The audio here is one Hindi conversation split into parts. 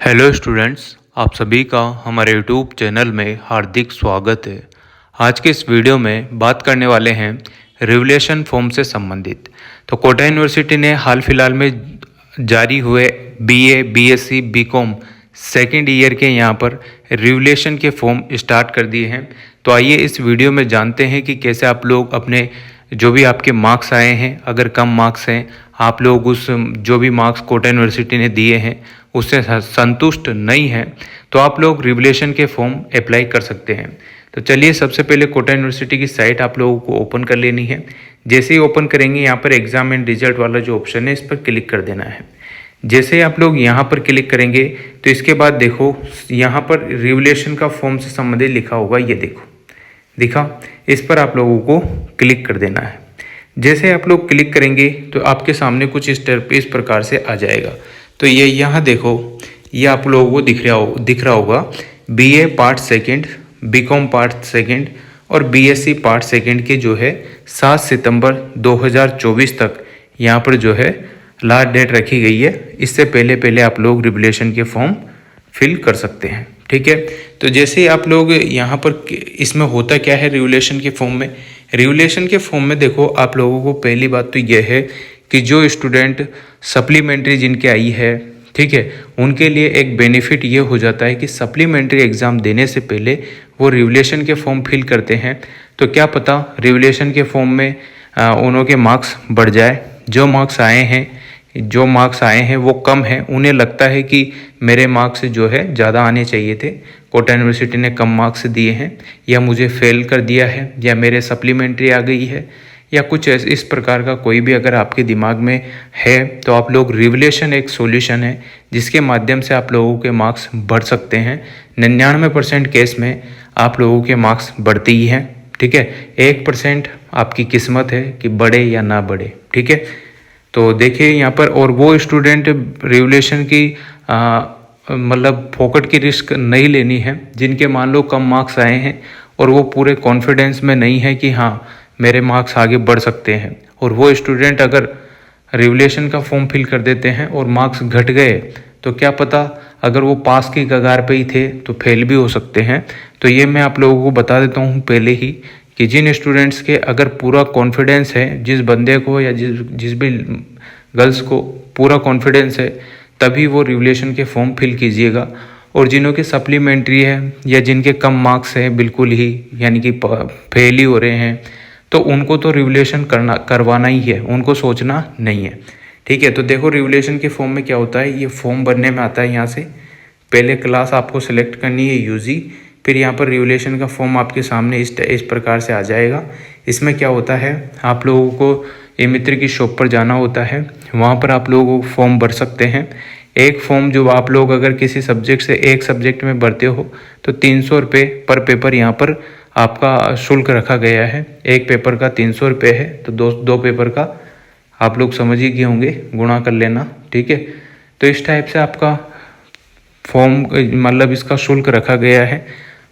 हेलो स्टूडेंट्स, आप सभी का हमारे यूट्यूब चैनल में हार्दिक स्वागत है। आज के इस वीडियो में बात करने वाले हैं रेवुलेशन फॉर्म से संबंधित। तो कोटा यूनिवर्सिटी ने हाल फिलहाल में जारी हुए BA, BSc, BCom second year के यहाँ पर रेवुलेशन के फॉर्म स्टार्ट कर दिए हैं। तो आइए इस वीडियो में जानते हैं कि कैसे आप लोग अपने जो भी आपके मार्क्स आए हैं, अगर कम मार्क्स हैं, आप लोग उस जो भी मार्क्स कोटा यूनिवर्सिटी ने दिए हैं उससे संतुष्ट नहीं हैं, तो आप लोग रेवुलेशन के फॉर्म अप्लाई कर सकते हैं। तो चलिए सबसे पहले कोटा यूनिवर्सिटी की साइट आप लोगों को ओपन कर लेनी है। जैसे ही ओपन करेंगे यहाँ पर एग्जाम एंड रिजल्ट वाला जो ऑप्शन है इस पर क्लिक कर देना है। जैसे ही आप लोग यहाँ पर क्लिक करेंगे तो इसके बाद देखो यहाँ पर रेवुलेशन का फॉर्म से संबंधित लिखा होगा, ये देखो दिखा, इस पर आप लोगों को क्लिक कर देना है। जैसे आप लोग क्लिक करेंगे तो आपके सामने कुछ इस प्रकार से आ जाएगा। तो ये यहाँ देखो, ये आप लोगों को दिख रहा होगा BA part second, BCom part second और बीएससी पार्ट सेकंड के जो है 7 सितंबर 2024 तक यहाँ पर जो है लास्ट डेट रखी गई है। इससे पहले आप लोग रेवुलेशन के फॉर्म फिल कर सकते हैं, ठीक है। तो जैसे ही आप लोग यहाँ पर, इसमें होता क्या है रेवुलेशन के फॉर्म में, रेवुलेशन के फॉर्म में देखो आप लोगों को पहली बात तो यह है कि जो स्टूडेंट सप्लीमेंट्री जिनके आई है, ठीक है, उनके लिए एक बेनिफिट ये हो जाता है कि सप्लीमेंट्री एग्ज़ाम देने से पहले वो रेवुलेशन के फॉर्म फिल करते हैं तो क्या पता रेवुलेशन के फॉर्म में उनके मार्क्स बढ़ जाए। जो मार्क्स आए हैं वो कम हैं, उन्हें लगता है कि मेरे मार्क्स जो है ज़्यादा आने चाहिए थे, कोटा यूनिवर्सिटी ने कम मार्क्स दिए हैं, या मुझे फेल कर दिया है, या मेरे सप्लीमेंट्री आ गई है, या कुछ इस प्रकार का कोई भी अगर आपके दिमाग में है तो आप लोग रेवुलेशन एक सॉल्यूशन है जिसके माध्यम से आप लोगों के मार्क्स बढ़ सकते हैं। 99% केस में आप लोगों के मार्क्स बढ़ते ही हैं, ठीक है। 1% आपकी किस्मत है कि बढ़े या ना बढ़े, ठीक है। तो देखिए यहाँ पर, और वो स्टूडेंट रेवुलेशन की मतलब फोकट की रिस्क नहीं लेनी है जिनके मान लो कम मार्क्स आए हैं और वो पूरे कॉन्फिडेंस में नहीं है कि हाँ मेरे मार्क्स आगे बढ़ सकते हैं, और वो स्टूडेंट अगर रेवुलेशन का फॉर्म फिल कर देते हैं और मार्क्स घट गए तो क्या पता अगर वो पास की कगार पे ही थे तो फेल भी हो सकते हैं। तो ये मैं आप लोगों को बता देता हूँ पहले ही कि जिन स्टूडेंट्स के अगर पूरा कॉन्फिडेंस है, जिस बंदे को या जिस भी गर्ल्स को पूरा कॉन्फिडेंस है तभी वो रेवुलेशन के फॉर्म फिल कीजिएगा। और जिन्हों के सप्लीमेंट्री है या जिनके कम मार्क्स हैं बिल्कुल ही, यानी कि फेल ही हो रहे हैं, तो उनको तो रेवुलेशन करवाना ही है, उनको सोचना नहीं है, ठीक है। तो देखो रेवुलेशन के फॉर्म में क्या होता है, ये फॉर्म भरने में आता है। यहाँ से पहले क्लास आपको सेलेक्ट करनी है यूजी, फिर यहाँ पर रेवुलेशन का फॉर्म आपके सामने इस प्रकार से आ जाएगा। इसमें क्या होता है, आप लोगों को ए मित्र की शॉप पर जाना होता है, वहाँ पर आप लोग फॉर्म भर सकते हैं। एक फॉर्म जो आप लोग अगर किसी सब्जेक्ट से एक सब्जेक्ट में भरते हो तो 300 रुपये पर पेपर यहाँ पर आपका शुल्क रखा गया है। एक पेपर का 300 रुपये है, तो दो पेपर का आप लोग समझ ही गए होंगे, गुणा कर लेना, ठीक है। तो इस टाइप से आपका फॉर्म मतलब इसका शुल्क रखा गया है।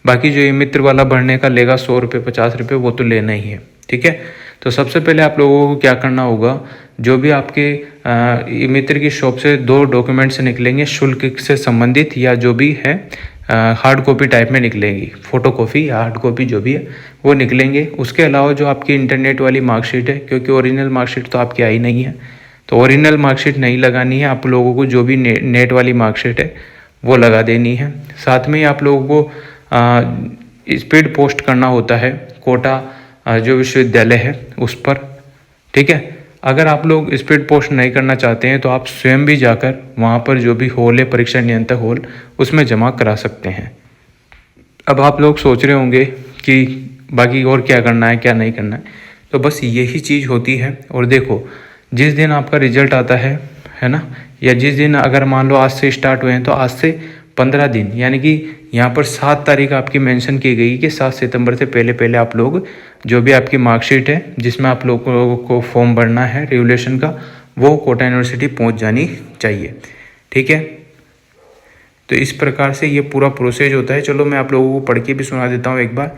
बाकी जो ये मित्र वाला भरने का लेगा 100 रुपये 50 रुपये, वो तो लेना ही है, ठीक है। तो सबसे पहले आप लोगों को क्या करना होगा, जो भी आपके मित्र की शॉप से 2 डॉक्यूमेंट्स निकलेंगे शुल्क से संबंधित, या जो भी है हार्ड कॉपी टाइप में निकलेंगी, फोटो कॉपी या हार्ड कॉपी जो भी है वो निकलेंगे। उसके अलावा जो आपकी इंटरनेट वाली मार्कशीट है, क्योंकि ओरिजिनल मार्कशीट तो आपकी आई नहीं है, तो ओरिजिनल मार्कशीट नहीं लगानी है आप लोगों को, जो भी नेट वाली मार्कशीट है वो लगा देनी है। साथ में ही आप लोगों को स्पीड पोस्ट करना होता है कोटा जो विश्वविद्यालय है उस पर, ठीक है। अगर आप लोग स्पीड पोस्ट नहीं करना चाहते हैं तो आप स्वयं भी जाकर वहाँ पर जो भी हॉल है, परीक्षा नियंत्रक हॉल, उसमें जमा करा सकते हैं। अब आप लोग सोच रहे होंगे कि बाकी और क्या करना है क्या नहीं करना है, तो बस यही चीज़ होती है। और देखो जिस दिन आपका रिजल्ट आता है ना, या जिस दिन अगर मान लो आज से स्टार्ट हुए हैं तो आज से 15 दिन, यानी कि यहाँ पर 7 तारीख आपकी मेंशन की गई कि 7 सितंबर से पहले आप लोग जो भी आपकी मार्कशीट है जिसमें आप लोगों को फॉर्म भरना है रेवुलेशन का, वो कोटा यूनिवर्सिटी पहुँच जानी चाहिए, ठीक है। तो इस प्रकार से ये पूरा प्रोसेस होता है। चलो मैं आप लोगों को पढ़ के भी सुना देता हूँ एक बार।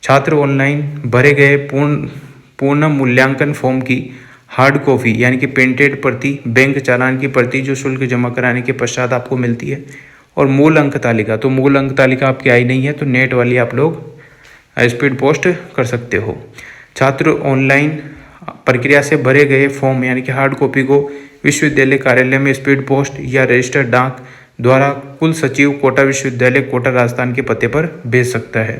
छात्र ऑनलाइन भरे गए पूर्ण मूल्यांकन फॉर्म की हार्ड कॉपी यानी कि प्रिंटेड प्रति, बैंक चालान की प्रति जो शुल्क जमा कराने के पश्चात आपको मिलती है, और मूल अंक तालिका, तो मूल अंक तालिका आपकी आई नहीं है तो नेट वाली आप लोग स्पीड पोस्ट कर सकते हो। छात्र ऑनलाइन प्रक्रिया से भरे गए फॉर्म यानी कि हार्ड कॉपी को विश्वविद्यालय कार्यालय में स्पीड पोस्ट या रजिस्टर्ड डाक द्वारा कुल सचिव कोटा विश्वविद्यालय कोटा राजस्थान के पते पर भेज सकता है।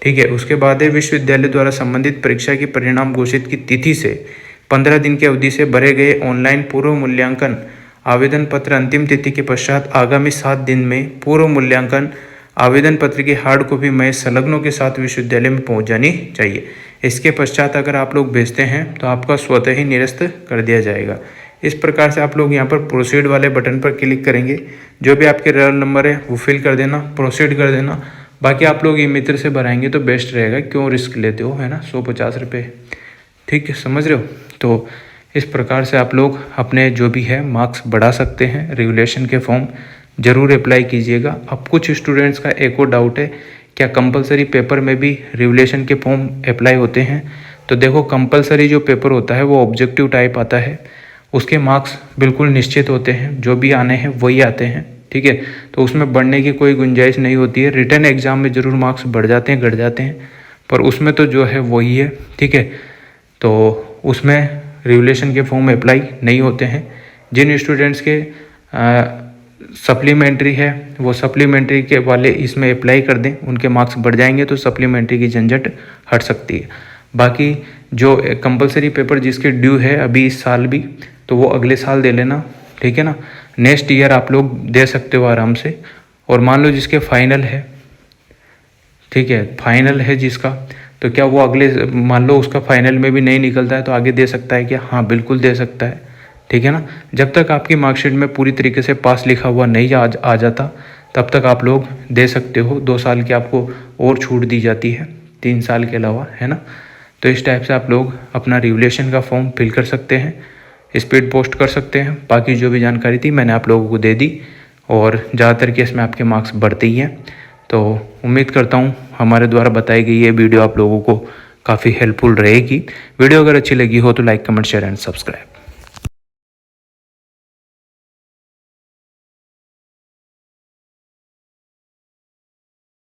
ठीक है, उसके बाद है विश्वविद्यालय द्वारा संबंधित परीक्षा की परिणाम घोषित की तिथि से 15 दिन की अवधि से भरे गए ऑनलाइन पूर्व मूल्यांकन आवेदन पत्र अंतिम तिथि के पश्चात आगामी 7 दिन में पूर्व मूल्यांकन आवेदन पत्र की हार्ड कॉपी में संलग्नों के साथ विश्वविद्यालय में पहुंच जानी चाहिए। इसके पश्चात अगर आप लोग भेजते हैं तो आपका स्वतः ही निरस्त कर दिया जाएगा। इस प्रकार से आप लोग यहाँ पर प्रोसीड वाले बटन पर क्लिक करेंगे, जो भी आपके रोल नंबर है वो फिल कर देना, प्रोसीड कर देना। बाकी आप लोग ई मित्र से भराएंगे तो बेस्ट रहेगा, क्यों रिस्क लेते हो, है ना, 150 रुपये। ठीक है, समझ रहे हो। तो इस प्रकार से आप लोग अपने जो भी है मार्क्स बढ़ा सकते हैं। रेगुलेशन के फॉर्म ज़रूर अप्लाई कीजिएगा। अब कुछ स्टूडेंट्स का एक और डाउट है, क्या कंपलसरी पेपर में भी रेगुलेशन के फॉर्म अप्लाई होते हैं? तो देखो, कंपलसरी जो पेपर होता है वो ऑब्जेक्टिव टाइप आता है, उसके मार्क्स बिल्कुल निश्चित होते हैं, जो भी आने हैं वही आते हैं। ठीक है, तो उसमें बढ़ने की कोई गुंजाइश नहीं होती है। रिटन एग्जाम में ज़रूर मार्क्स बढ़ जाते हैं, घट जाते हैं, पर उसमें तो जो है वही है। ठीक है, तो उसमें रेगुलेशन के फॉर्म अप्लाई नहीं होते हैं। जिन स्टूडेंट्स के सप्लीमेंट्री है वो सप्लीमेंट्री के वाले इसमें अप्लाई कर दें, उनके मार्क्स बढ़ जाएंगे तो सप्लीमेंट्री की झंझट हट सकती है। बाकी जो कंपलसरी पेपर जिसके ड्यू है अभी इस साल भी, तो वो अगले साल दे लेना। ठीक है ना, नेक्स्ट ईयर आप लोग दे सकते हो आराम से। और मान लो जिसके फाइनल है, ठीक है, फाइनल है जिसका, तो क्या वो अगले, मान लो उसका फाइनल में भी नहीं निकलता है तो आगे दे सकता है क्या? हाँ, बिल्कुल दे सकता है। ठीक है ना, जब तक आपकी मार्कशीट में पूरी तरीके से पास लिखा हुआ नहीं आ जाता तब तक आप लोग दे सकते हो। 2 साल की आपको और छूट दी जाती है 3 साल के अलावा, है ना। तो इस टाइप से आप लोग अपना रेगुलेशन का फॉर्म फिल कर सकते हैं, स्पीड पोस्ट कर सकते हैं। बाकी जो भी जानकारी थी मैंने आप लोगों को दे दी, और ज़्यादातर केस में आपके मार्क्स बढ़ते ही हैं। तो उम्मीद करता हूँ हमारे द्वारा बताई गई ये वीडियो आप लोगों को काफ़ी हेल्पफुल रहेगी। वीडियो अगर अच्छी लगी हो तो like, comment, share and subscribe.